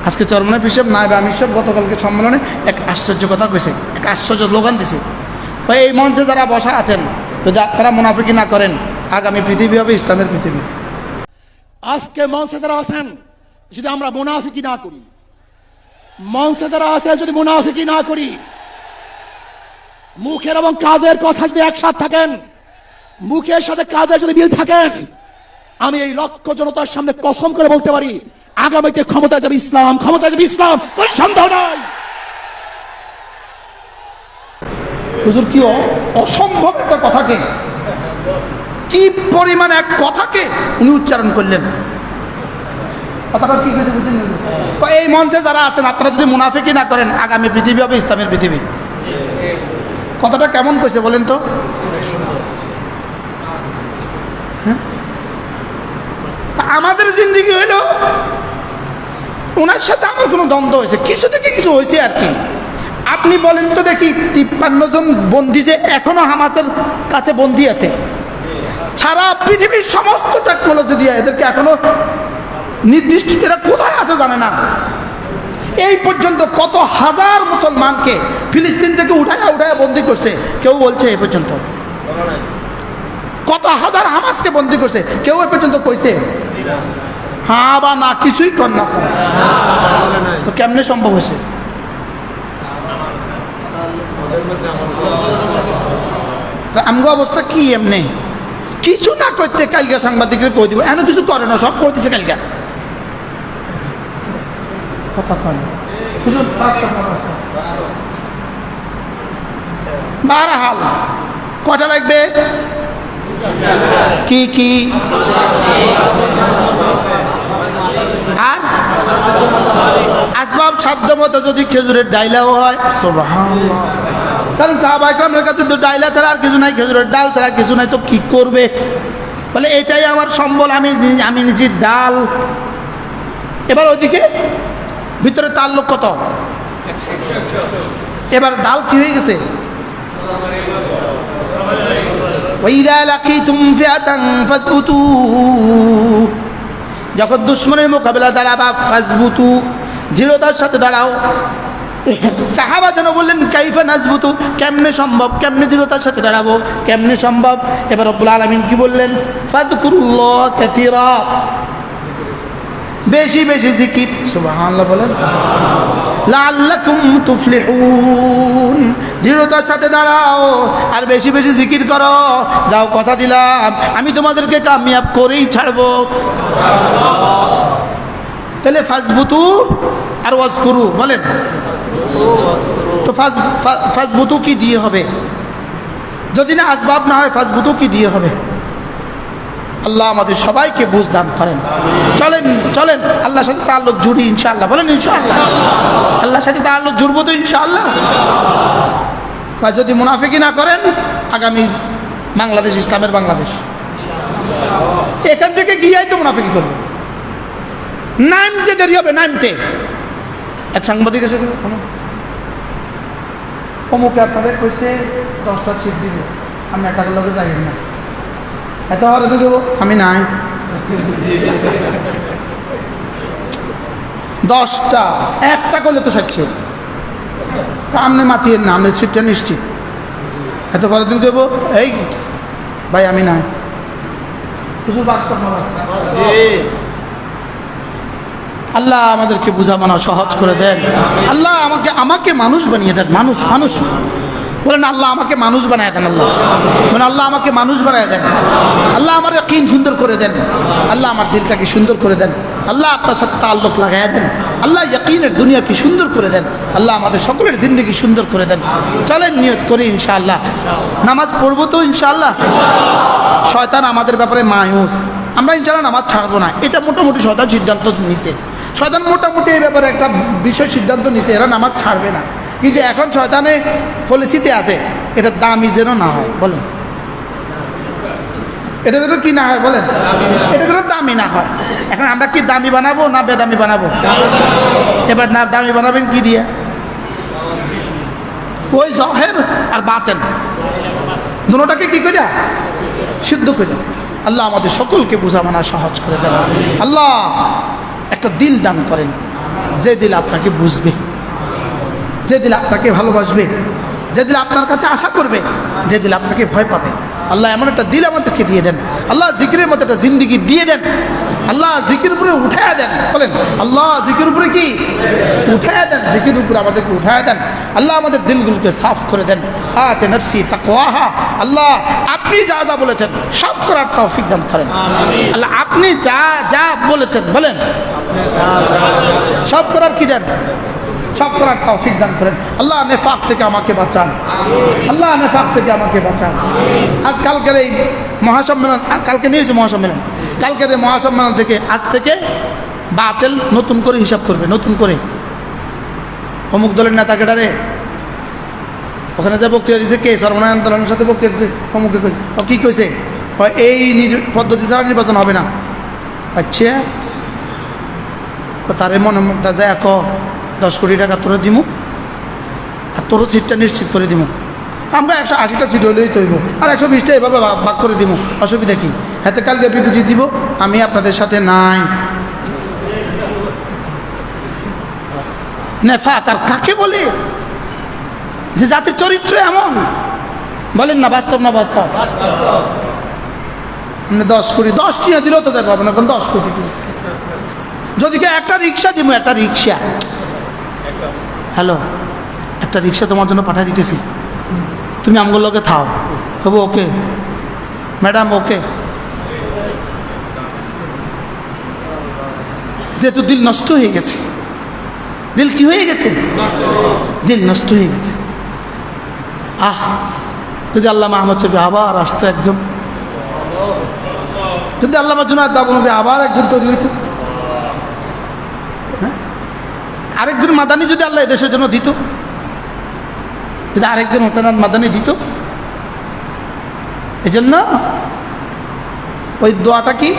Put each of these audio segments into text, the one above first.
আজকে চরমনাই হিসেব নায়েবে আমির সাহেব গতকালকে সম্মেলনে এক আশ্চর্য কথা কইছে, এক আশ্চর্য স্লোগান দিছে। ভাই এই মঞ্চে যারা বসা আছেন যদি আপনারা মুনাফিকি না করেন, আগামী পৃথিবী হবে ইসলামের পৃথিবী। আজকে মঞ্চে যারা আছেন যদি আমরা মুনাফিকি না করি, মঞ্চে যারা আছে যদি মুনাফিকি না করি, মুখের এবং কাজের কথা যদি একসাথে থাকেন, মুখের সাথে কাজের যদি মিল থাকেন, আমি এই লক্ষ জনতার সামনে কসম করে বলতে পারি আগামীতে ক্ষমতা যাবে ইসলাম, ক্ষমতা যাবে ইসলাম, কোনো সন্দেহ নাই। হুজুর কি অসম্ভব একটা কথাকে, কি পরিমাণ এক কথাকে উনি উচ্চারণ করলেন। কথাটা কি হয়েছে বুঝলেন? এই মঞ্চে যারা আছেন আপনারা যদি মুনাফিকি না করেন, আগামী পৃথিবী হবে ইসলামের পৃথিবী। কথাটা কেমন কইছে বলেন তো? হ্যাঁ, আমাদের জিন্দেগি হইল ওনার সাথে আমার কোনো দ্বন্দ্ব হয়েছে, কিছু থেকে কিছু হয়েছে আর কি। আপনি বলেন তো দেখি 53 জন বন্দী যে এখনো হামাসের কাছে বন্দী আছে, সারা পৃথিবীর সমস্ত টেকনোলজি দিয়ে এদেরকে এখনো নির্দিষ্ট এরা কোথায় আছে জানে না। এই পর্যন্ত কত হাজার মুসলমানকে ফিলিস্তিন থেকে উঠায়া বন্দি করছে, কেউ বলছে এই পর্যন্ত। কত হাজার হামাসকে বন্দি করছে, কেউ এ পর্যন্ত কইছে হ্যাঁ বা না, কিছুই কর না। তো কেমনে সম্ভব হয়েছে? আমগো অবস্থা কি এমনি কিছু না করতে কালকে সাংবাদিকদের কই দিব, এমন কিছু করে না, সব কই দিছে কালকে। কথা কয় বারহাল কটা লাগবে? কি কি আর আসবাব সাধ্য মতো যদি খেজুরের ডাইলাও হয়, সুবহানাল্লাহ। কারণ সাহাবায়ে কেরামের কাছে তো ডাইলা ছাড়া আর কিছু নাই, খেজুরের ডাল ছাড়া কিছু নাই, তো কি করবে? বলে এটাই আমার সম্বল, আমি নিছি ডাল। এবার ওইদিকে ভিতরে তাল্লুক কত, এবার ডাল কি হয়ে গেছে? যখন দুশ্মনের মোকাবেলা দাঁড়াবা ফাজবুতু, দৃঢ়তার সাথে দাঁড়াও। সাহাবা যেন বললেন কাইফা নাজবুতু, কেমনে সম্ভব, কেমনে দৃঢ়তার সাথে দাঁড়াবো, কেমনে সম্ভব? এবার রব্বুল আলামিন কি বললেন? ফাযকুরুল্লাহ কাসীরা, বেশি বেশি জিকির, সুবহানাল্লাহ বলেন। লাআল্লাকুম তুফলিহুন, দৃঢ়তার সাথে দাঁড়াও আর বেশি বেশি জিকির করো। যাও কথা দিলাম আমি তোমাদেরকে কামিয়াব করেই ছাড়বো। তাহলে ফাজবুতু আর ওয়াজকুরু বলেন তো। ফাজবুতু কি দিয়ে হবে? যদি না আসবাব না হয় ফাজবুতু কি দিয়ে হবে? আল্লাহ আমাদের সবাইকে বুঝ দান করেন। চলেন চলেন আল্লাহর সাথে তাআল্লুক জুড়ি ইনশাআল্লাহ, বলেন ইনশাআল্লাহ। আল্লাহর সাথে তাআল্লুক জুড়বো তো ইনশাআল্লাহ। যদি মুনাফিকি না করেন, আগামী বাংলাদেশ ইসলামের বাংলাদেশ, এখান থেকে গিয়েই তো মুনাফিকি করবে। নামতে দেরি হবে, নামতে। এক সাংবাদিক এসে অমুকে আপনাদের কইছে 10টা সিট দিবে, আমি একার লগে যাইবেন না, এত হরে তো দেবো আমি নাই। 10টা একটা করলে তো 60, আপনি মাতিয়ে না, আমি সিটটা নিশ্চিত, এত করে দিন দেবো। এই ভাই আমি নাই, কিছু বাস্তব না। আল্লাহ আমাদেরকে বুঝা মানা সহজ করে দেন। আল্লাহ আমাকে মানুষ বানিয়ে দেন। মানুষ বলেন আল্লাহ আমাকে মানুষ বানায় দেন। আল্লাহ মানে আল্লাহ আমাকে মানুষ বানায় দেন। আল্লাহ আমার ইয়াকিন সুন্দর করে দেন। আল্লাহ আমার দিলটাকে সুন্দর করে দেন। আল্লাহ আপনার সাথে তাআল্লুক লাগায় দেন। আল্লাহ ইয়াকিনের দুনিয়াকে সুন্দর করে দেন। আল্লাহ আমাদের সকলের জিন্দগি সুন্দর করে দেন। চলেন নিয়ত করি ইনশাআল্লাহ, নামাজ পড়বো তো ইনশাআল্লাহ। শয়তান আমাদের ব্যাপারে মায়ুস, আমরা ইনশাআল্লাহ নামাজ ছাড়বো না, এটা মোটামুটি শয়তান সিদ্ধান্ত নিছে। শয়তান মোটামুটি এই ব্যাপারে একটা বিষয় সিদ্ধান্ত নিছে, এরা নামাজ ছাড়বে না। কিন্তু এখন শয়তানের পলিসিতে আছে এটা দামি যেন না হয়, বলেন এটা যেন কি না হয়, বলেন এটা যেন দামি না হয়। এখন আমরা কি দামি বানাবো না বেদামি বানাবো? এবার না দামি বানাবেন কি দিয়ে? ওই জহের আর বাতেন দুটোটাকে কি করিয়া সিদ্ধ করি। আল্লাহ আমাদের সকলকে বোঝা মানা সহজ করে দেন। আল্লাহ একটা দিল দান করেন যে দিল আপনাকে বুঝবে, যে দিল আপনাকে ভালোবাসবে, যে দিল আপনার কাছে আশা করবে, যে দিল আপনাকে ভয় পাবে। আল্লাহ এমন একটা দিল আমাদেরকে দিয়ে দেন। আল্লাহ জিকিরের মতো একটা জিন্দিগি দিয়ে দেন। আল্লাহ জিকির উপরে উঠায়া দেন। বলেন আল্লাহ জিকির উপরে কি উঠায়া দেন, জিকির উপরে আমাদেরকে উঠায়া দেন। আল্লাহ আমাদের দিলগুলোকে সাফ করে দেন। আতে নফসি তাকওয়াহা। আল্লাহ আপনি যা যা বলেছেন সব করার তৌফিক দান করেন। আল্লাহ আপনি যা যা বলেছেন, বলেন সব করার কি দেন, সব করার তৌফিক দান করেন। আল্লাহ নেফাক থেকে আমাকে বাঁচান। আল্লাহ নেফাক থেকে আমাকে বাঁচান। আজ কালকের এই মহাসম্মেলন, কালকে নিয়েছে মহাসম্মেলন, কালকের এই মহাসম্মেলন থেকে আজ থেকে বাতিল নতুন করে হিসাব করবে, নতুন করে অমুক দলের নেতাকে ডারে ওখানে যে বক্তৃতা দিয়েছে, কে সর্বনারায়ণ আন্দোলনের সাথে বক্তৃতা দিয়েছে, অমুকে কইছে, ও কী কইছে, এই পদ্ধতি ছাড়া নির্বাচন হবে না। আচ্ছা তারে মনে মধ্যে যায় 10 কোটি টাকা তোরা দিমু আর তোরও সিটটা নিশ্চিত করে দিমু। আমরা 180টা সিট হলেই তৈব আর 120টা এভাবে ভাগ করে দিব, অসুবিধা কি? হাতে কালকে বিবৃতি দিব আমি আপনাদের সাথে নাই। নেফাক আর কাকে বলে? যে জাতির চরিত্র এমন, বলেন না বাস্তব না বাস্তব? 10 কোটি 10 টিয়া দিলেও তো দেখো আপনার 10 কোটি যদি কে একটা রিক্সা দিব, একটা রিক্সা, হ্যালো একটা রিক্সা তোমার জন্য পাঠিয়ে দিতেছি, তুমি আমগুলোকে থাও, হবো ওকে ম্যাডাম ওকে। যেহেতু দিল নষ্ট হয়ে গেছে, দিল কি হয়ে গেছে? দিল নষ্ট হয়ে গেছে। যদি আল্লামা আহমদ শফি আবার আসতো একজন, যদি আল্লামা জুনায়েদ বাবুনবী আবার একজন তৈরি হইত, আরেকজন মাদানি যদি আল্লাহ দেশের জন্য দিত, যদি আরেকজন হোসেন মাদানি দিত, এই জন্য ওই দোয়াটা কি,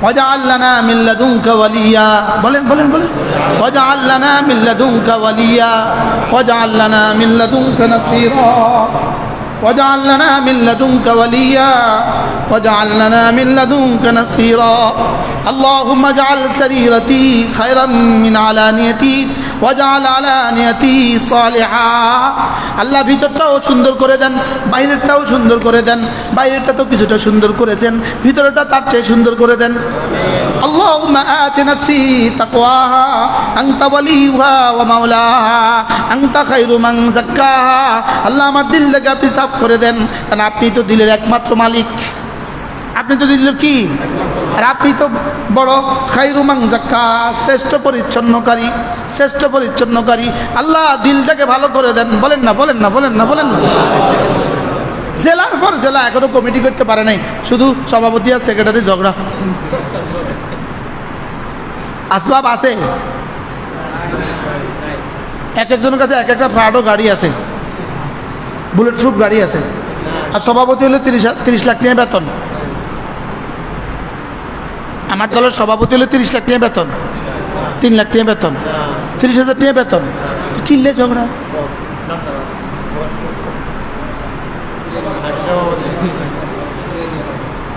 ওয়াজআল লানা মিন লাদুনকা ওয়ালিয়া, বলেন বলেন বলেন, ওয়াজআল লানা মিন লাদুনকা ওয়ালিয়া, ওয়াজআল লানা মিন লাদুনকা নাসীরা, ওয়াজআল লানা মিন লাদুনকা ওয়ালিয়া, ওয়াজআল লানা মিন লাদুনকা নাসীরা। আল্লাহুম্মা জাআল সারীরাতি খায়রাম মিন আলানিয়াতি ওয়াজআল আলানিয়াতি সালিহা। আল্লাহ ভিতরটাও সুন্দর করে দেন, বাইরেরটাও সুন্দর করে দেন। বাইরেরটা তো কিছুটা সুন্দর করেছেন, ভিতরটা তার চেয়ে সুন্দর করে দেন। আল্লাহুম্মা আতি নাফসি তাকওয়াহা আনতা ওয়ালিয়ুহা ওয়া মাওলাহা আনতা খায়রু মান যাক্কাহা। আল্লাহ আমার দিলটাকে আপনি সাফ করে দেন, কারণ আপনি তো দিলের একমাত্র মালিক, আপনি তো দিলের কি, আর আপনি তো বড় খায়রু মান যাক্কাহা, শ্রেষ্ঠ পরিচ্ছন্নকারী, শ্রেষ্ঠ পরিচ্ছন্নকারী। আল্লাহ দিলটাকে ভালো করে দেন। বলেন না বলেন না বলেন না বলেন না। জেলার পর জেলা এখনো কমিটি করতে পারে নাই, শুধু সভাপতি আর সেক্রেটারি ঝগড়া। আসবাব আছে, এক একজনের কাছে এক একটা প্রাডো গাড়ি আছে, বুলেট প্রুফ গাড়ি আছে, আর সভাপতি হলে 30 লাখ টাকা বেতন। আমার দলের সভাপতি হলে 30 লাখ টাকা বেতন, 3 লাখ টাকা বেতন, 30,000 টাকা বেতন, কিনলে ঝগড়া।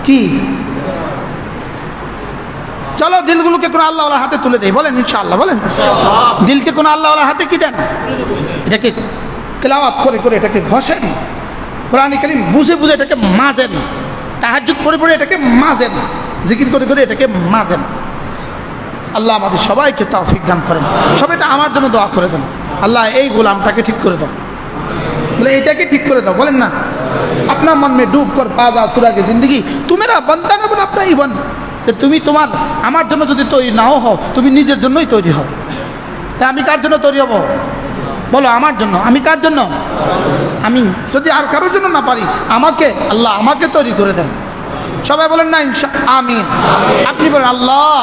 কি চলো দিলগুলোকে কোন আল্লাহওয়ালার হাতে তুলে দেয়, বলেন ইনশাআল্লাহ, বলেন দিলকে কোন আল্লাহওয়ালার হাতে কি দেন, এটাকে তেলাওয়াত করে করে এটাকে ঘষেন, কোরআন কারীম বুঝে বুঝে এটাকে মাজেন, তাহাজ্জুদ পড়ে পড়ে এটাকে মাজেন, জিকির করে করে এটাকে মাজেন। আল্লাহ আমাদের সবাইকে তৌফিক দান করেন। সবাইটা আমার জন্য দোয়া করে দেন, আল্লাহ এই গোলামটাকে ঠিক করে দাও, বলে এটাকে ঠিক করে দাও। বলেন না अपना मन में डूब कर पाजा सुरा की जिंदगी तू मेरा बंदा ना बन अपना ही बन। তুমি তোমার আমার জন্য যদি তৈরি নাও হও, তুমি নিজের জন্যই তৈরি হও। তা আমি কার জন্য তৈরি হব? বলো আমার জন্য। আমি কার জন্য? আমি যদি আর কারোর জন্য না পারি, আমাকে আল্লাহ আমাকে তৈরি করে দেন। সবাই বলেন না ইনশা আমিন। আপনি বলেন আল্লাহ